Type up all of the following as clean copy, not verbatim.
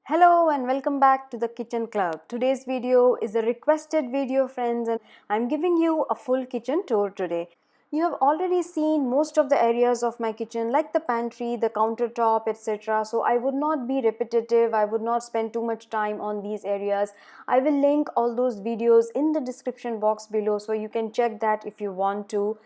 Hello and welcome back to the Kitchen Club. Today's video is a requested video, friends, and I'm giving you a full kitchen tour today. You have already seen most of the areas of my kitchen like the pantry, the countertop, etc. So I would not be repetitive. I would not spend too much time on these areas. I will link all those videos in the description box below so you can check that if you want to.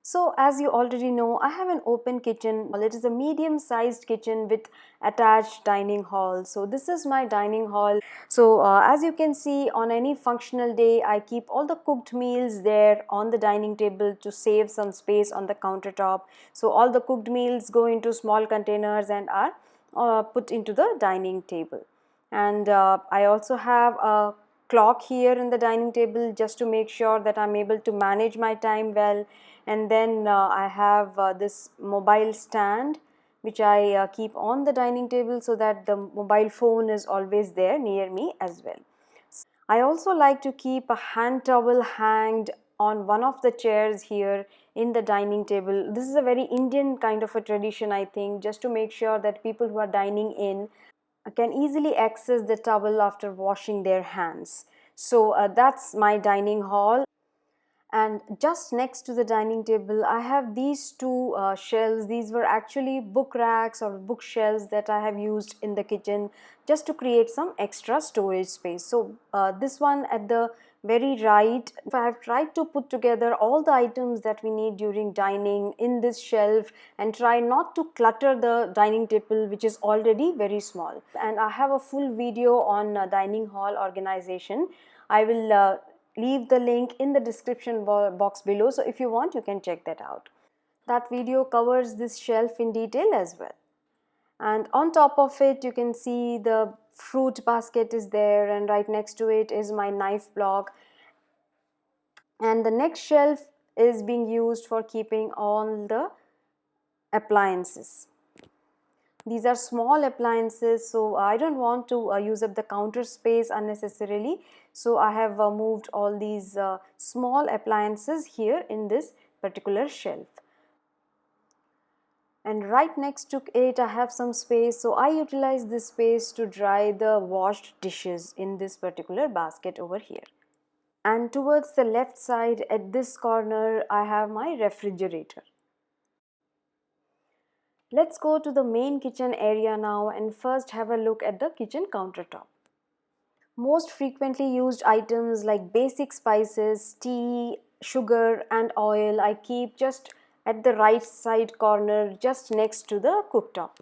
So as you already know, I have an open kitchen. It is a medium sized kitchen with attached dining hall. So this is my dining hall. So as you can see, on any functional day, I keep all the cooked meals there on the dining table to save some space on the countertop. So all the cooked meals go into small containers and are put into the dining table. And I also have a clock here in the dining table just to make sure that I'm able to manage my time well. And then I have this mobile stand which I keep on the dining table so that the mobile phone is always there near me as well. I also like to keep a hand towel hanged on one of the chairs here in the dining table. This is a very Indian kind of a tradition, I think, just to make sure that people who are dining in can easily access the towel after washing their hands. So that's my dining hall. And just next to the dining table I have these two shelves. These were actually book racks or bookshelves that I have used in the kitchen just to create some extra storage space. So this one at the very right, I have tried to put together all the items that we need during dining in this shelf and try not to clutter the dining table, which is already very small. And I have a full video on dining hall organization. I will leave the link in the description box below, so if you want you can check that out. That video covers this shelf in detail as well. And on top of it you can see the fruit basket is there, and right next to it is my knife block. And the next shelf is being used for keeping all the appliances. These are small appliances, so I don't want to use up the counter space unnecessarily. So I have moved all these small appliances here in this particular shelf. And right next to it I have some space, so I utilize this space to dry the washed dishes in this particular basket over here. And towards the left side at this corner I have my refrigerator. Let's go to the main kitchen area now and first have a look at the kitchen countertop. Most frequently used items like basic spices, tea, sugar and oil I keep just at the right side corner just next to the cooktop.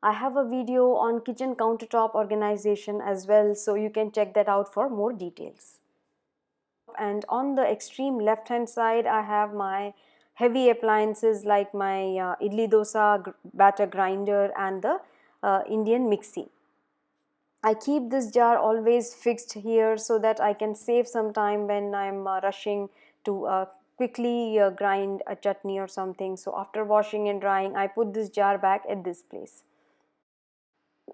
I have a video on kitchen countertop organization as well, so you can check that out for more details. And on the extreme left hand side I have my heavy appliances like my idli dosa batter grinder and the Indian mixie. I keep this jar always fixed here so that I can save some time when I'm rushing to quickly grind a chutney or something. So after washing and drying I put this jar back at this place.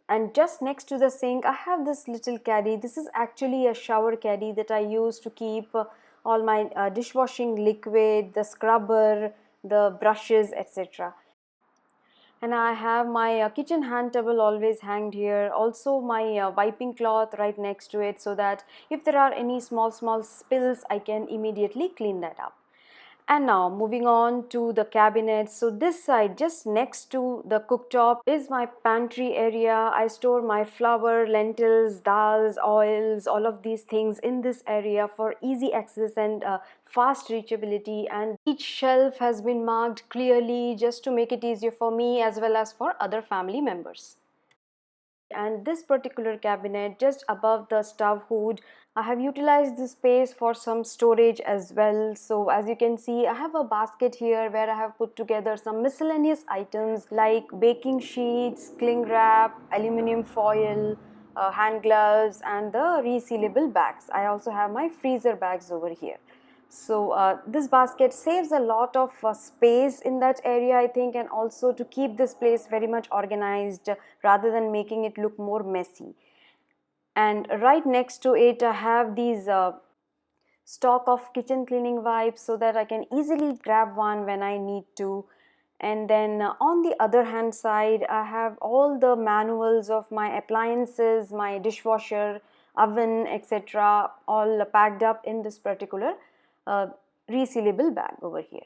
And just next to the sink I have this little caddy. This is actually a shower caddy that I use to keep all my dishwashing liquid, the scrubber, the brushes, etc. And I have my kitchen hand towel always hanged here, also my wiping cloth right next to it, so that if there are any small spills I can immediately clean that up. And now moving on to the cabinet. So this side just next to the cooktop is my pantry area. I store my flour, lentils, dals, oils, all of these things in this area for easy access and fast reachability. And each shelf has been marked clearly just to make it easier for me as well as for other family members. And this particular cabinet just above the stove hood, I have utilized this space for some storage as well. So as you can see I have a basket here where I have put together some miscellaneous items like baking sheets, cling wrap, aluminium foil, hand gloves and the resealable bags. I also have my freezer bags over here. So this basket saves a lot of space in that area I think, and also to keep this place very much organized rather than making it look more messy. And right next to it I have these stock of kitchen cleaning wipes so that I can easily grab one when I need to. And then on the other hand side, I have all the manuals of my appliances, my dishwasher, oven, etc., all packed up in this particular uh, resealable bag over here.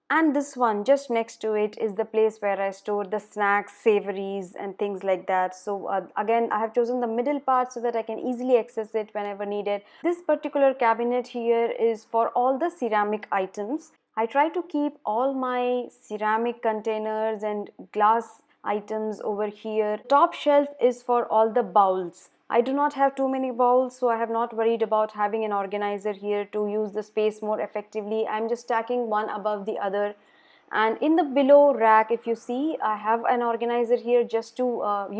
And this one just next to it is the place where I store the snacks, savories and things like that. So again, I have chosen the middle part so that I can easily access it whenever needed. This particular cabinet here is for all the ceramic items. I try to keep all my ceramic containers and glass items over here. Top shelf is for all the bowls. I do not have too many bowls, so I have not worried about having an organizer here to use the space more effectively. I'm just stacking one above the other. And in the below rack, if you see, I have an organizer here just to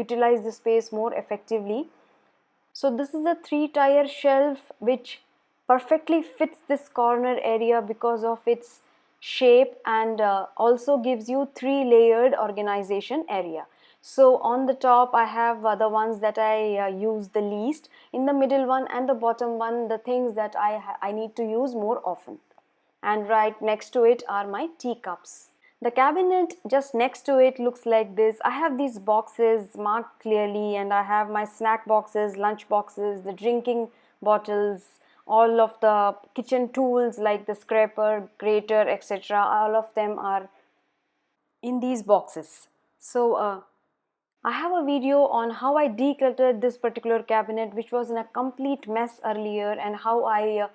utilize the space more effectively. So this is a 3-tier shelf which perfectly fits this corner area because of its shape, and also gives you 3-layered organization area. So on the top I have the ones that I use the least, in the middle one and the bottom one the things that I need to use more often. And right next to it are my teacups. The cabinet just next to it looks like this. I have these boxes marked clearly, and I have my snack boxes, lunch boxes, the drinking bottles, all of the kitchen tools like the scraper, grater, etc. All of them are in these boxes. So I have a video on how I decluttered this particular cabinet, which was in a complete mess earlier, and how I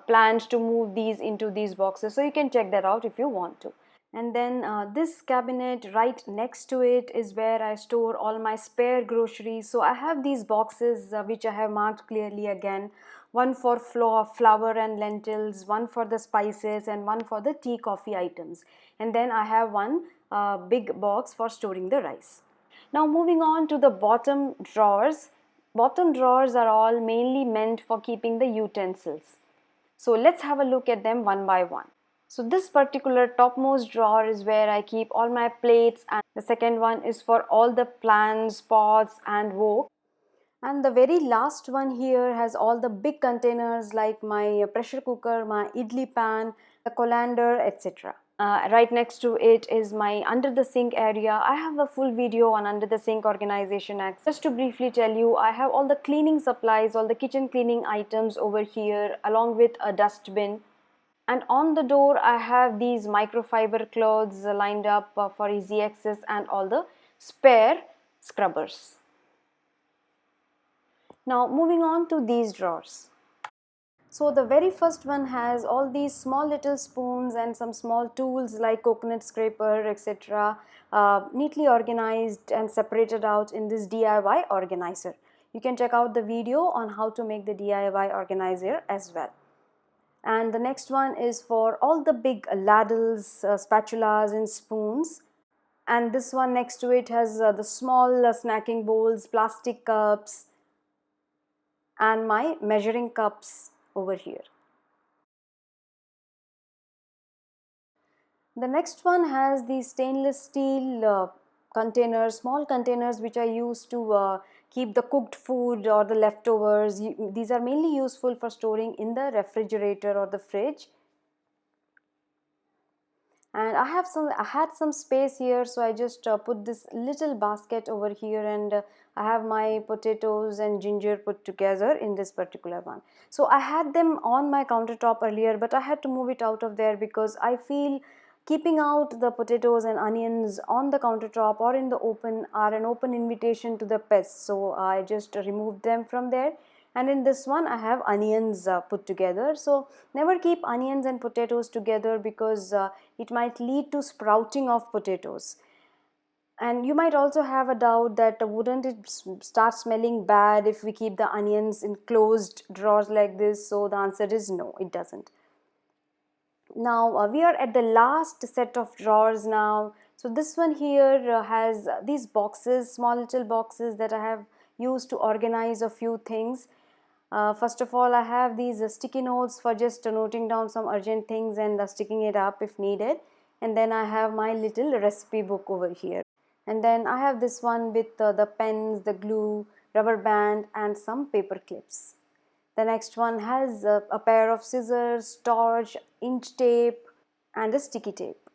planned to move these into these boxes. So you can check that out if you want to. And then this cabinet right next to it is where I store all my spare groceries. So I have these boxes which I have marked clearly again. One for flour and lentils, one for the spices, and one for the tea coffee items. And then I have one big box for storing the rice. Now moving on to the bottom drawers. Bottom drawers are all mainly meant for keeping the utensils. So let's have a look at them one by one. So this particular topmost drawer is where I keep all my plates, and the second one is for all the pans, pots and wok. And the very last one here has all the big containers like my pressure cooker, my idli pan, the colander, etc. Right next to it is my under the sink area. I have a full video on under the sink organization. Just to briefly tell you, I have all the cleaning supplies, all the kitchen cleaning items over here along with a dustbin. And on the door I have these microfiber cloths lined up for easy access, and all the spare scrubbers. Now moving on to these drawers. So the very first one has all these small little spoons and some small tools like coconut scraper, etc. Neatly organized and separated out in this DIY organizer. You can check out the video on how to make the DIY organizer as well. And the next one is for all the big ladles, spatulas and spoons. And this one next to it has the small snacking bowls, plastic cups and my measuring cups over here. The next one has these stainless steel containers, small containers which I use to keep the cooked food or the leftovers. These are mainly useful for storing in the refrigerator or the fridge. And I had some space here, so I just put this little basket over here, and I have my potatoes and ginger put together in this particular one. So I had them on my countertop earlier, but I had to move it out of there because I feel keeping out the potatoes and onions on the countertop or in the open are an open invitation to the pests. So I just removed them from there. And in this one I have onions put together. So never keep onions and potatoes together because it might lead to sprouting of potatoes. And you might also have a doubt that wouldn't it start smelling bad if we keep the onions in closed drawers like this? So the answer is no, it doesn't. Now we are at the last set of drawers now. So this one here has these boxes, small little boxes that I have used to organize a few things. First of all, I have these sticky notes for just noting down some urgent things and sticking it up if needed. And then I have my little recipe book over here. And then I have this one with the pens, the glue, rubber band and some paper clips. The next one has a pair of scissors, torch, inch tape and a sticky tape.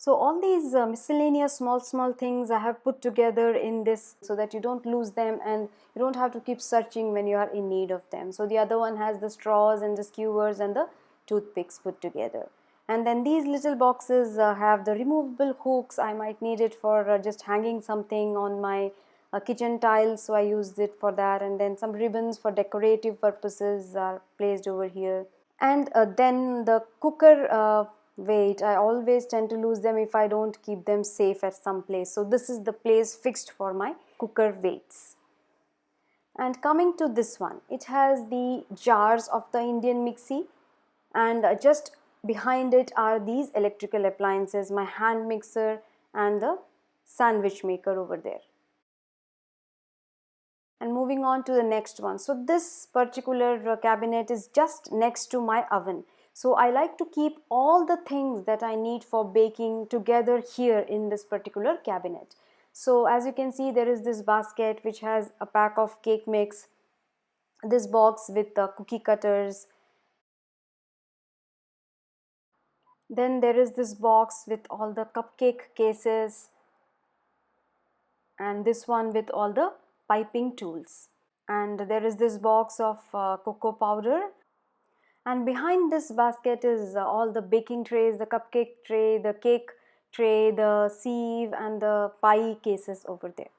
So all these miscellaneous small things I have put together in this so that you don't lose them and you don't have to keep searching when you are in need of them. So the other one has the straws and the skewers and the toothpicks put together. And then these little boxes have the removable hooks. I might need it for just hanging something on my kitchen tiles, so I used it for that. And then some ribbons for decorative purposes are placed over here. And then the cooker weight, I always tend to lose them if I don't keep them safe at some place. So this is the place fixed for my cooker weights. And coming to this one, it has the jars of the Indian mixie, and just behind it are these electrical appliances, my hand mixer and the sandwich maker over there. And moving on to the next one, so this particular cabinet is just next to my oven, so I like to keep all the things that I need for baking together here in this particular cabinet. So as you can see, there is this basket which has a pack of cake mix, this box with the cookie cutters, then there is this box with all the cupcake cases, and this one with all the piping tools, and there is this box of cocoa powder. And behind this basket is all the baking trays, the cupcake tray, the cake tray, the sieve and the pie cases over there.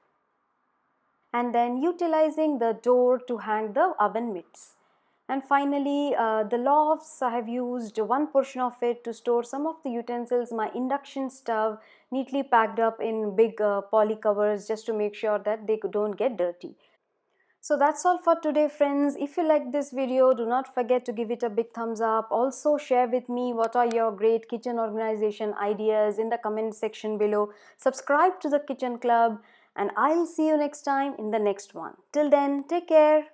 And then utilizing the door to hang the oven mitts. And finally, the lofts, I have used one portion of it to store some of the utensils, my induction stove neatly packed up in big poly covers just to make sure that they don't get dirty. So that's all for today, friends. If you like this video, do not forget to give it a big thumbs up. Also share with me what are your great kitchen organization ideas in the comment section below. Subscribe to the Kitchen Club and I'll see you next time in the next one. Till then, take care.